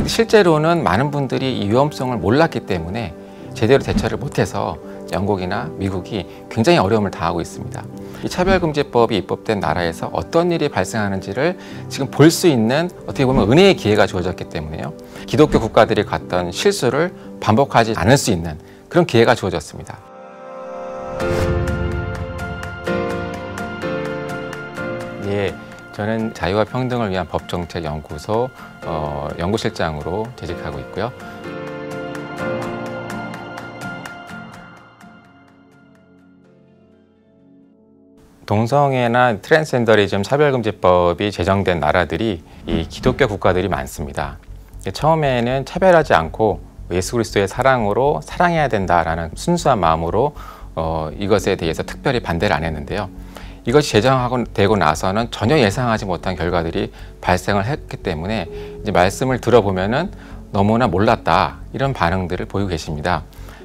실제로는 많은 분들이 이 위험성을 몰랐기 때문에 제대로 대처를 못해서 영국이나 미국이 굉장히 어려움을 당하고 있습니다. 이 차별금지법이 입법된 나라에서 어떤 일이 발생하는지를 지금 볼 수 있는 어떻게 보면 은혜의 기회가 주어졌기 때문에요. 기독교 국가들이 갔던 실수를 반복하지 않을 수 있는 그런 기회가 주어졌습니다. 예, 저는 자유와 평등을 위한 법정책연구소 연구실장으로 재직하고 있고요. 동성애나 트랜스젠더리즘 차별금지법이 제정된 나라들이 이 기독교 국가들이 많습니다. 처음에는 차별하지 않고 예수 그리스도의 사랑으로 사랑해야 된다라는 순수한 마음으로 이것에 대해서 특별히 반대를 안 했는데요. 이것이 제정되고 나서는 전혀 예상하지 못한 결과들이 발생을 했기 때문에 이제 말씀을 들어보면은 너무나 몰랐다 이런 반응들을 보이고 계십니다.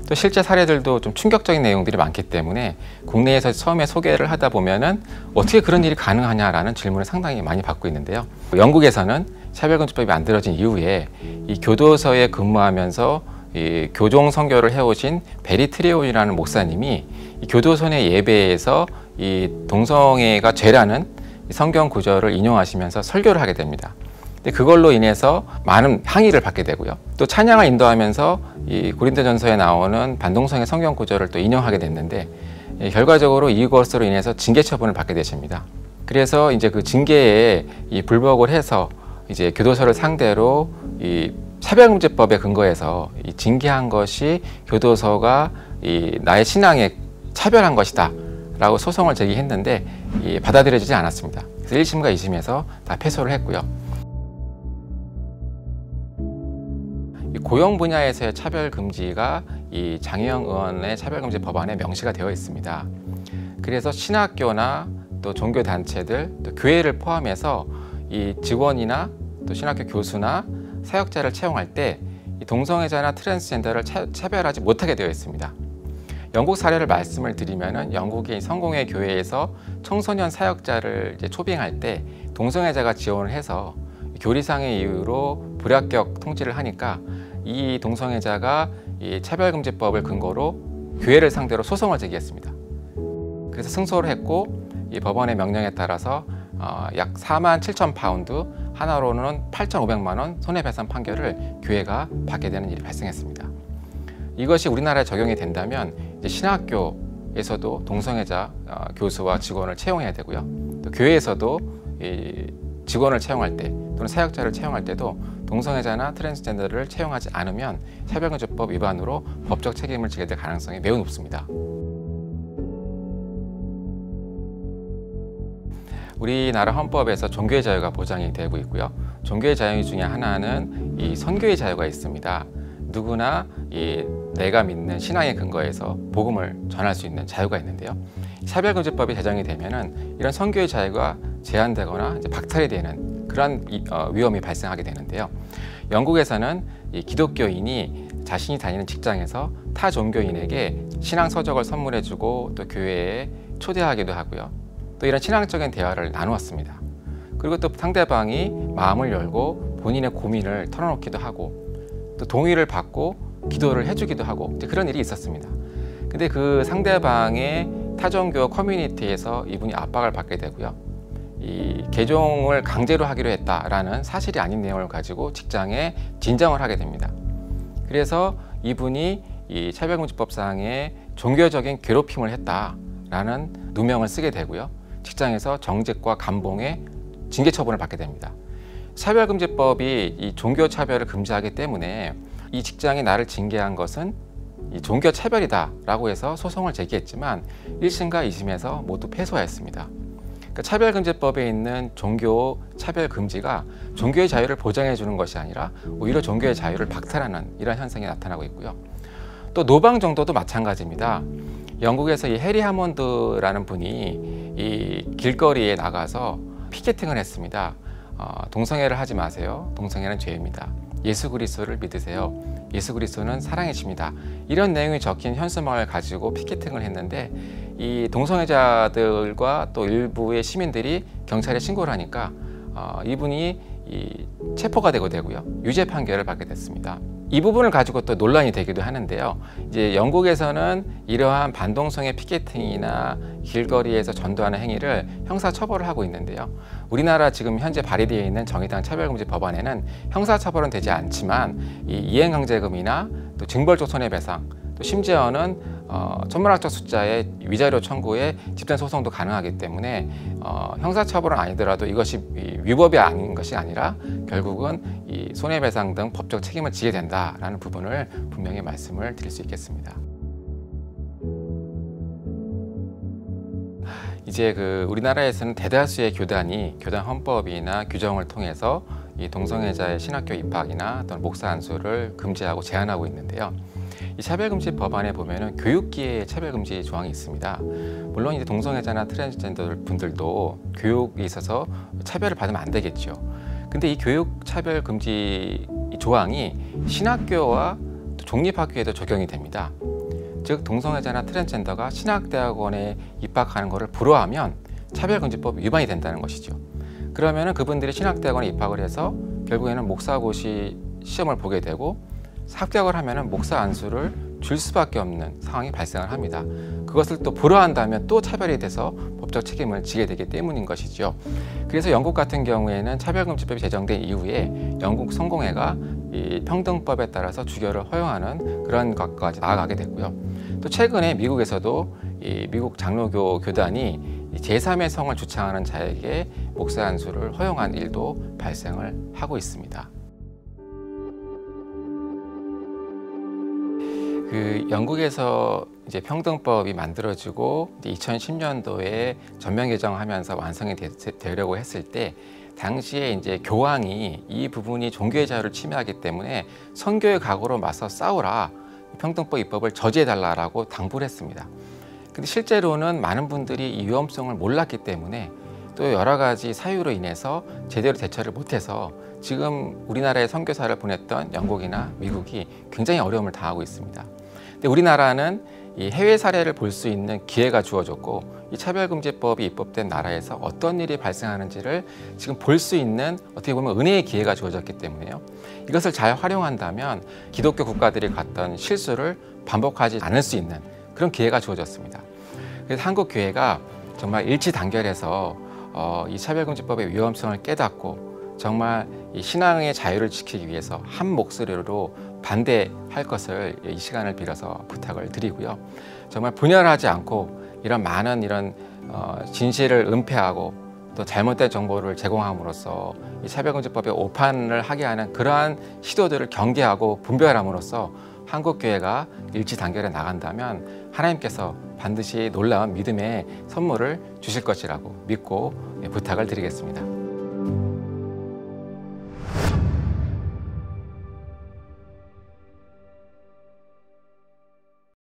또 실제 사례들도 좀 충격적인 내용들이 많기 때문에 국내에서 처음에 소개를 하다 보면은 어떻게 그런 일이 가능하냐라는 질문을 상당히 많이 받고 있는데요. 영국에서는 차별금지법이 만들어진 이후에 이 교도소에 근무하면서 이 교종 선교를 해오신 베리 트레온이라는 목사님이 이 교도소 내 예배에서 이 동성애가 죄라는 성경 구절을 인용하시면서 설교를 하게 됩니다. 근데 그걸로 인해서 많은 항의를 받게 되고요. 또 찬양을 인도하면서 이 고린도전서에 나오는 반동성애 성경 구절을 또 인용하게 됐는데 결과적으로 이것으로 인해서 징계 처분을 받게 되십니다. 그래서 이제 그 징계에 이 불복을 해서 이제 교도소를 상대로 이 차별금지법에 근거해서 이 징계한 것이 교도소가 이 나의 신앙에 차별한 것이다 라고 소송을 제기했는데 받아들여지지 않았습니다. 그래서 1심과 2심에서 다 패소를 했고요. 고용 분야에서의 차별금지가 이 장혜영 의원의 차별금지 법안에 명시가 되어 있습니다. 그래서 신학교나 또 종교단체들, 또 교회를 포함해서 이 직원이나 또 신학교 교수나 사역자를 채용할 때 이 동성애자나 트랜스젠더를 차별하지 못하게 되어 있습니다. 영국 사례를 말씀을 드리면은 영국의 성공회 교회에서 청소년 사역자를 이제 초빙할 때 동성애자가 지원을 해서 교리상의 이유로 불합격 통지를 하니까 이 동성애자가 이 차별금지법을 근거로 교회를 상대로 소송을 제기했습니다. 그래서 승소를 했고 이 법원의 명령에 따라서 약 47,000파운드, 하나로는 8,500만 원 손해배상 판결을 교회가 받게 되는 일이 발생했습니다. 이것이 우리나라에 적용이 된다면 이제 신학교에서도 동성애자 교수와 직원을 채용해야 되고요. 또 교회에서도 이 직원을 채용할 때 또는 사역자를 채용할 때도 동성애자나 트랜스젠더를 채용하지 않으면 차별금지법 위반으로 법적 책임을 지게 될 가능성이 매우 높습니다. 우리나라 헌법에서 종교의 자유가 보장이 되고 있고요. 종교의 자유 중에 하나는 이 선교의 자유가 있습니다. 누구나 내가 믿는 신앙에 근거해서 복음을 전할 수 있는 자유가 있는데요. 차별금지법이 제정이 되면은 이런 선교의 자유가 제한되거나 이제 박탈이 되는 그런 위험이 발생하게 되는데요. 영국에서는 이 기독교인이 자신이 다니는 직장에서 타 종교인에게 신앙 서적을 선물해주고 또 교회에 초대하기도 하고요. 또 이런 신앙적인 대화를 나누었습니다. 그리고 또 상대방이 마음을 열고 본인의 고민을 털어놓기도 하고 또 동의를 받고 기도를 해주기도 하고 이제 그런 일이 있었습니다. 근데 그 상대방의 타종교 커뮤니티에서 이분이 압박을 받게 되고요. 이 개종을 강제로 하기로 했다라는 사실이 아닌 내용을 가지고 직장에 진정을 하게 됩니다. 그래서 이분이 이 차별금지법상의 종교적인 괴롭힘을 했다라는 누명을 쓰게 되고요. 직장에서 정직과 감봉의 징계 처분을 받게 됩니다. 차별금지법이 이 종교차별을 금지하기 때문에 이 직장이 나를 징계한 것은 이 종교차별이다 라고 해서 소송을 제기했지만 1심과 2심에서 모두 패소하였습니다. 그러니까 차별금지법에 있는 종교차별금지가 종교의 자유를 보장해 주는 것이 아니라 오히려 종교의 자유를 박탈하는 이런 현상이 나타나고 있고요. 또 노방 정도도 마찬가지입니다. 영국에서 이 해리 하몬드라는 분이 이 길거리에 나가서 피켓팅을 했습니다. 동성애를 하지 마세요. 동성애는 죄입니다. 예수 그리스도를 믿으세요. 예수 그리스도는 사랑이십니다. 이런 내용이 적힌 현수막을 가지고 피켓팅을 했는데 이 동성애자들과 또 일부의 시민들이 경찰에 신고를 하니까 이분이 체포가 되고요. 유죄 판결을 받게 됐습니다. 이 부분을 가지고 또 논란이 되기도 하는데요. 이제 영국에서는 이러한 반동성의 피켓팅이나 길거리에서 전도하는 행위를 형사 처벌을 하고 있는데요. 우리나라 지금 현재 발의되어 있는 정의당 차별금지 법안에는 형사 처벌은 되지 않지만 이 이행강제금이나 또 징벌적 손해배상, 또 심지어는 천문학적 숫자의 위자료 청구에 집단 소송도 가능하기 때문에 형사처벌은 아니더라도 이것이 위법이 아닌 것이 아니라 결국은 이 손해배상 등 법적 책임을 지게 된다라는 부분을 분명히 말씀을 드릴 수 있겠습니다. 이제 우리나라에서는 대다수의 교단이 교단 헌법이나 규정을 통해서 이 동성애자의 신학교 입학이나 또는 목사 안수를 금지하고 제한하고 있는데요. 이 차별금지 법안에 보면은 교육기회의 차별금지 조항이 있습니다. 물론 이제 동성애자나 트랜스젠더 분들도 교육에 있어서 차별을 받으면 안 되겠죠. 근데 이 교육 차별금지 조항이 신학교와 또 종립학교에도 적용이 됩니다. 즉 동성애자나 트랜스젠더가 신학대학원에 입학하는 것을 불허하면 차별금지법 위반이 된다는 것이죠. 그러면은 그분들이 신학대학원에 입학을 해서 결국에는 목사고시 시험을 보게 되고 합격을 하면은 목사 안수를 줄 수밖에 없는 상황이 발생을 합니다. 그것을 또 불허한다면 또 차별이 돼서 법적 책임을 지게 되기 때문인 것이죠. 그래서 영국 같은 경우에는 차별금지법이 제정된 이후에 영국 성공회가 이 평등법에 따라서 주교를 허용하는 그런 것까지 나아가게 됐고요. 또 최근에 미국에서도 이 미국 장로교 교단이 제3의 성을 주창하는 자에게 목사 안수를 허용한 일도 발생을 하고 있습니다. 영국에서 이제 평등법이 만들어지고 2010년도에 전면 개정하면서 완성이 되려고 했을 때 당시에 이제 교황이 이 부분이 종교의 자유를 침해하기 때문에 선교의 각오로 맞서 싸우라, 평등법 입법을 저지해달라고 당부를 했습니다. 근데 실제로는 많은 분들이 이 위험성을 몰랐기 때문에 또 여러 가지 사유로 인해서 제대로 대처를 못해서 지금 우리나라에 선교사를 보냈던 영국이나 미국이 굉장히 어려움을 당하고 있습니다. 근데 우리나라는 이 해외 사례를 볼 수 있는 기회가 주어졌고 이 차별금지법이 입법된 나라에서 어떤 일이 발생하는지를 지금 볼 수 있는 어떻게 보면 은혜의 기회가 주어졌기 때문에요. 이것을 잘 활용한다면 기독교 국가들이 갔던 실수를 반복하지 않을 수 있는 그런 기회가 주어졌습니다. 그래서 한국 교회가 정말 일치단결해서 이 차별금지법의 위험성을 깨닫고 정말 이 신앙의 자유를 지키기 위해서 한 목소리로 반대할 것을 이 시간을 빌어서 부탁을 드리고요. 정말 분열하지 않고 이런 많은 진실을 은폐하고 또 잘못된 정보를 제공함으로써 이 차별금지법의 오판을 하게 하는 그러한 시도들을 경계하고 분별함으로써 한국교회가 일치단결해 나간다면 하나님께서 반드시 놀라운 믿음의 선물을 주실 것이라고 믿고 부탁을 드리겠습니다.